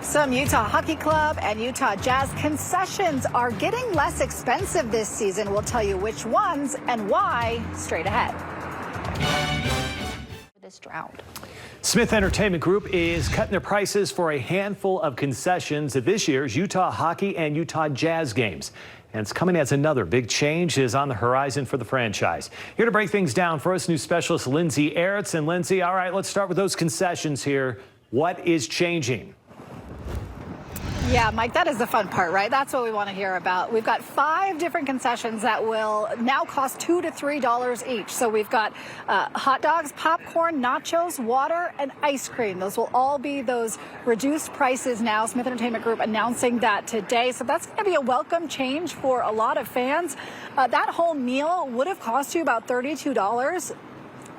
Some Utah Hockey Club and Utah Jazz concessions are getting less expensive this season. We'll tell you which ones and why straight ahead. This drought. Smith Entertainment Group is cutting their prices for a handful of concessions at this year's Utah Hockey and Utah Jazz games. And it's coming as another big change is on the horizon for the franchise. Here to break things down for us, news specialist Lindsay Aerts. And Lindsay, all right, let's start with those concessions here. What is changing? Yeah, Mike, that is the fun part, right? That's what we want to hear about. We've got 5 different concessions that will now cost $2 to $3 each. So we've got hot dogs, popcorn, nachos, water, and ice cream. Those will all be those reduced prices now. Smith Entertainment Group announcing that today. So that's going to be a welcome change for a lot of fans. That whole meal would have cost you about $32.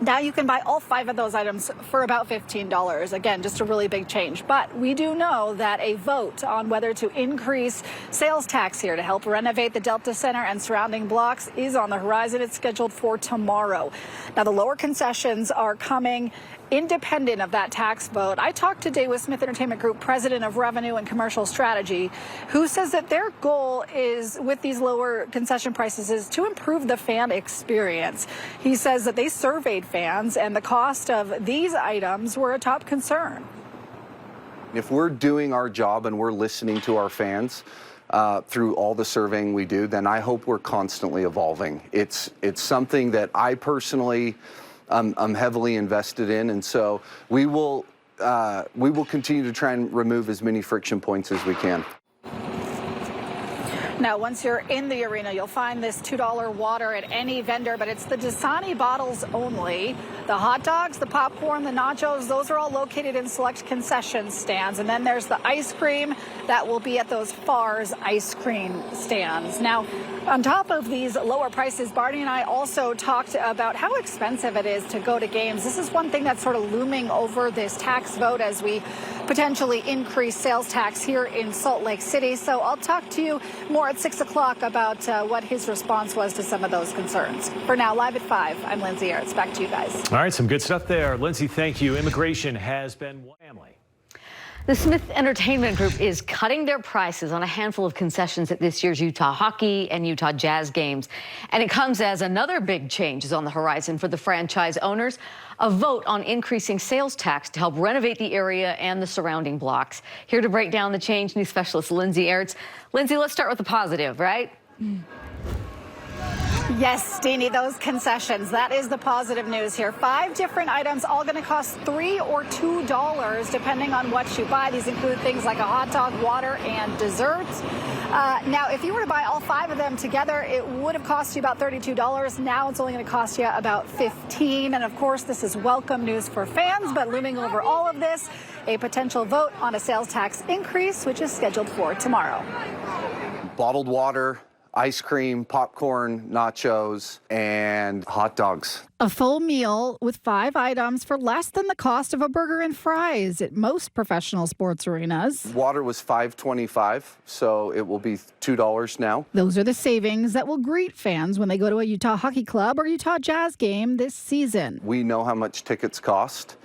Now you can buy all 5 of those items for about $15. Again, just a really big change. But we do know that a vote on whether to increase sales tax here to help renovate the Delta Center and surrounding blocks is on the horizon. It's scheduled for tomorrow. Now, the lower concessions are coming independent of that tax vote. I talked today with Smith Entertainment Group President of Revenue and Commercial Strategy, who says that their goal is, with these lower concession prices, is to improve the fan experience. He says that they surveyed fans and the cost of these items were a top concern. If we're doing our job and we're listening to our fans through all the surveying we do, then I hope we're constantly evolving. It's something that I personally I'm heavily invested in, and so we will continue to try and remove as many friction points as we can. Now, once you're in the arena, you'll find this $2 water at any vendor, but it's the Dasani bottles only. The hot dogs, the popcorn, the nachos, those are all located in select concession stands. And then there's the ice cream that will be at those Far's ice cream stands. Now, on top of these lower prices, Barney and I also talked about how expensive it is to go to games. This is one thing that's sort of looming over this tax vote as we potentially increase sales tax here in Salt Lake City. So I'll talk to you more at 6 o'clock about what his response was to some of those concerns. For now, live at 5, I'm Lindsay Aerts. Back to you guys. All right, some good stuff there. Lindsay, thank you. Immigration has been one family. The Smith Entertainment Group is cutting their prices on a handful of concessions at this year's Utah Hockey and Utah Jazz games. And it comes as another big change is on the horizon for the franchise owners. A vote on increasing sales tax to help renovate the area and the surrounding blocks. Here to break down the change, news specialist Lindsay Aerts. Lindsay, let's start with the positive, right? Yes, Deanie, those concessions. That is the positive news here. 5 different items, all going to cost $3 or $2, depending on what you buy. These include things like a hot dog, water, and desserts. Now, if you were to buy all 5 of them together, it would have cost you about $32. Now it's only going to cost you about $15. And of course, this is welcome news for fans, but looming over all of this, a potential vote on a sales tax increase, which is scheduled for tomorrow. Bottled water, ice cream, popcorn, nachos, and hot dogs. A full meal with 5 items for less than the cost of a burger and fries at most professional sports arenas. Water was $5.25, so it will be $2 now. Those are the savings that will greet fans when they go to a Utah Hockey Club or Utah Jazz game this season. We know how much tickets cost,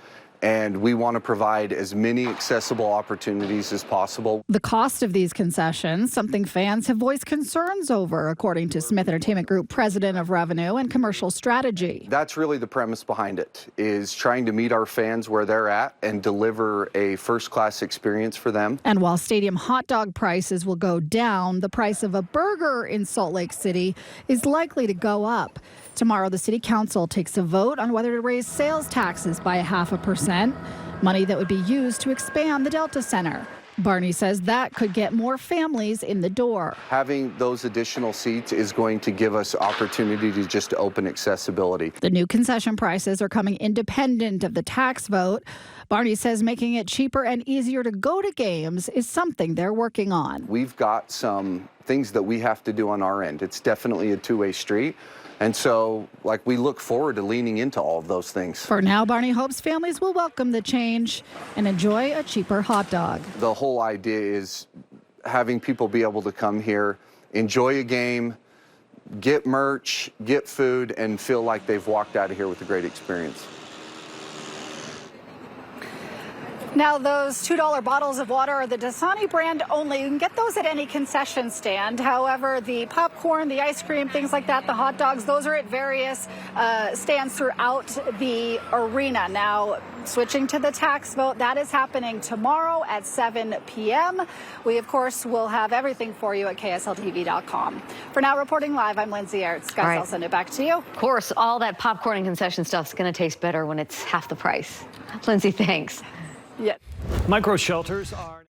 and we want to provide as many accessible opportunities as possible. The cost of these concessions, something fans have voiced concerns over, according to Smith Entertainment Group President of Revenue and Commercial Strategy. That's really the premise behind it, is trying to meet our fans where they're at and deliver a first-class experience for them. And while stadium hot dog prices will go down, the price of a burger in Salt Lake City is likely to go up. Tomorrow, the City Council takes a vote on whether to raise sales taxes by 0.5%, money that would be used to expand the Delta Center. Barney says that could get more families in the door. Having those additional seats is going to give us opportunity to just open accessibility. The new concession prices are coming independent of the tax vote. Barney says making it cheaper and easier to go to games is something they're working on. We've got some things that we have to do on our end. It's definitely a two-way street. And so, we look forward to leaning into all of those things. For now, Barney hopes families will welcome the change and enjoy a cheaper hot dog. The whole idea is having people be able to come here, enjoy a game, get merch, get food, and feel like they've walked out of here with a great experience. Now, those $2 bottles of water are the Dasani brand only. You can get those at any concession stand. However, the popcorn, the ice cream, things like that, the hot dogs, those are at various stands throughout the arena. Now, switching to the tax vote, that is happening tomorrow at 7 p.m. We, of course, will have everything for you at KSL-TV.com. For now, reporting live, I'm Lindsay Ertz. Guys, right. I'll send it back to you. Of course, all that popcorn and concession stuff is going to taste better when it's half the price. Lindsay, thanks. Yeah. Micro shelters are